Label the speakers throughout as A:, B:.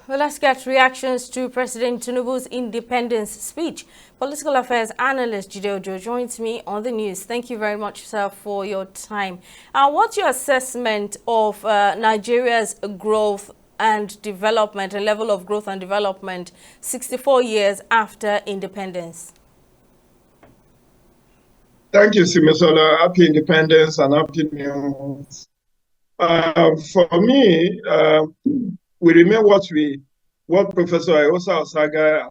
A: Well, let's get reactions to President Tinubu's independence speech. Political affairs analyst Jide Ojo joins me on the news. Thank you very much, sir, for your time. What's your assessment of Nigeria's growth and development, a level of growth and development 64 years after independence?
B: Thank you, Simisola. Happy Independence and Happy New Month. For me, we remain what Professor Ayosa Osaga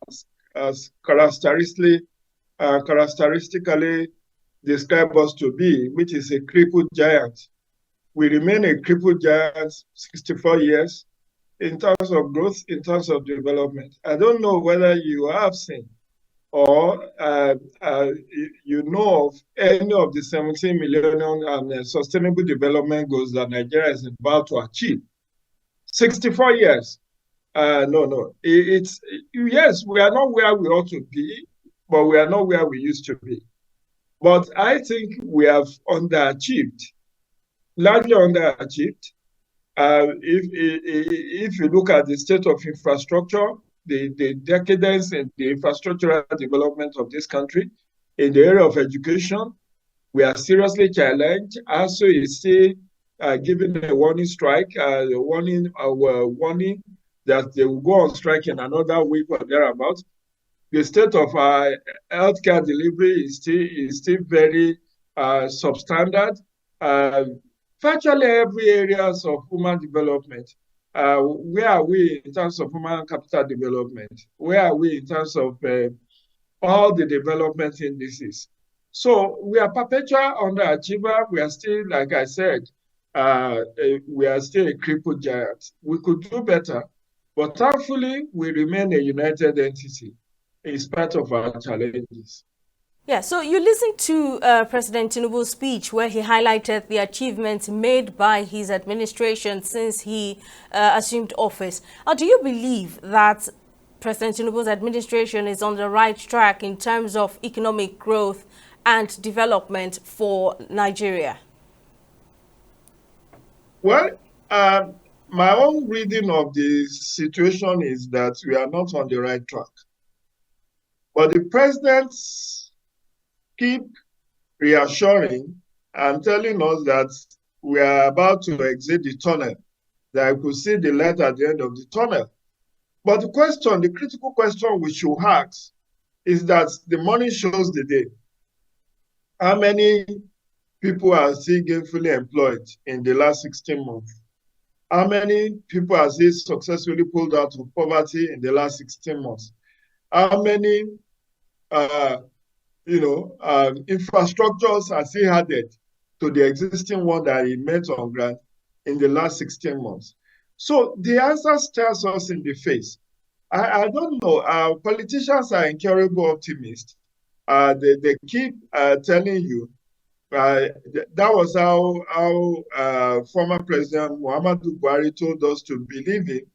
B: has characteristically described us to be, which is a crippled giant. We remain a crippled giant 64 years in terms of growth, in terms of development. I don't know whether you have seen or you know of any of the 17 Millennium and Sustainable Development Goals that Nigeria is about to achieve. 64 years. No. Yes, we are not where we ought to be, but we are not where we used to be. But I think we have underachieved, largely underachieved. If you look at the state of infrastructure, the decadence in the infrastructural development of this country, in the area of education, we are seriously challenged. Also, is still giving a warning strike, warning that they will go on strike in another week or thereabouts. The state of our healthcare delivery is still very substandard. Virtually every areas of human development. Where are we in terms of human capital development? Where are we in terms of all the development indices? So we are perpetual underachiever. We are still, like I said, we are still a crippled giant. We could do better, but thankfully we remain a united entity in spite of our challenges.
A: Yeah, so you listened to President Tinubu's speech where he highlighted the achievements made by his administration since he assumed office. Do you believe that President Tinubu's administration is on the right track in terms of economic growth and development for Nigeria?
B: Well, my own reading of the situation is that we are not on the right track. But the president's keep reassuring and telling us that we are about to exit the tunnel, that we could see the light at the end of the tunnel. But the critical question we should ask is that the money shows the day. How many people are still gainfully employed in the last 16 months? How many people are still successfully pulled out of poverty in the last 16 months? How many infrastructures are still added to the existing one that he made on ground in the last 16 months. So the answer stares us in the face. I don't know. Politicians are incurable optimists. They keep telling you that was how former President Muhammadu Buhari told us to believe in,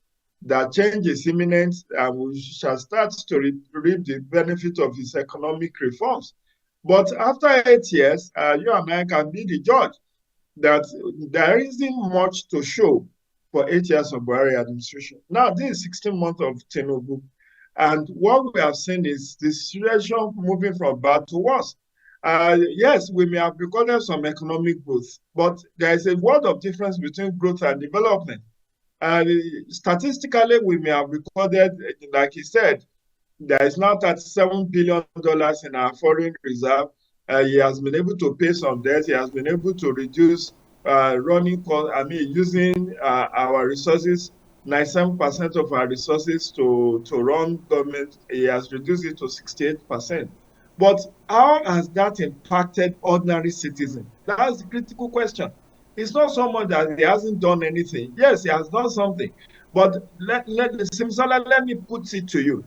B: that change is imminent and we shall start to reap the benefit of his economic reforms. But after 8 years, you and I can be the judge that there isn't much to show for 8 years of Buhari administration. Now, this is 16 months of Tinubu. And what we have seen is the situation moving from bad to worse. Yes, we may have recorded some economic growth, but there is a world of difference between growth and development. And statistically, we may have recorded, like he said, there is now $37 billion in our foreign reserve. He has been able to pay some debts. He has been able to reduce running costs. Using our resources, 97% of our resources to run government, he has reduced it to 68%. But how has that impacted ordinary citizens? That's the critical question. It's not someone that he hasn't done anything. Yes, he has done something. But let me put it to you.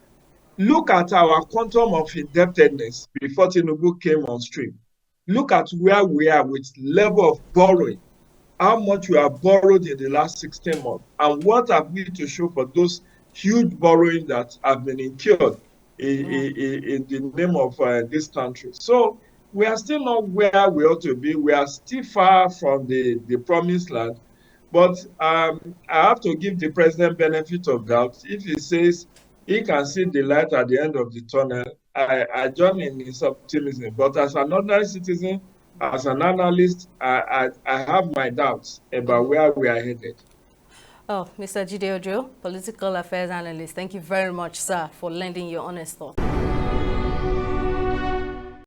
B: Look at our quantum of indebtedness before Tinubu came on stream. Look at where we are with level of borrowing, how much we have borrowed in the last 16 months, and what have we to show for those huge borrowing that have been incurred in the name of this country. So we are still not where we ought to be. We are still far from the promised land. But I have to give the president benefit of doubt. If he says he can see the light at the end of the tunnel, I join in his optimism. But as another citizen, as an analyst, I have my doubts about where we are headed.
A: Oh, Mr. Jide Ojo, political affairs analyst, thank you very much, sir, for lending your honest thought.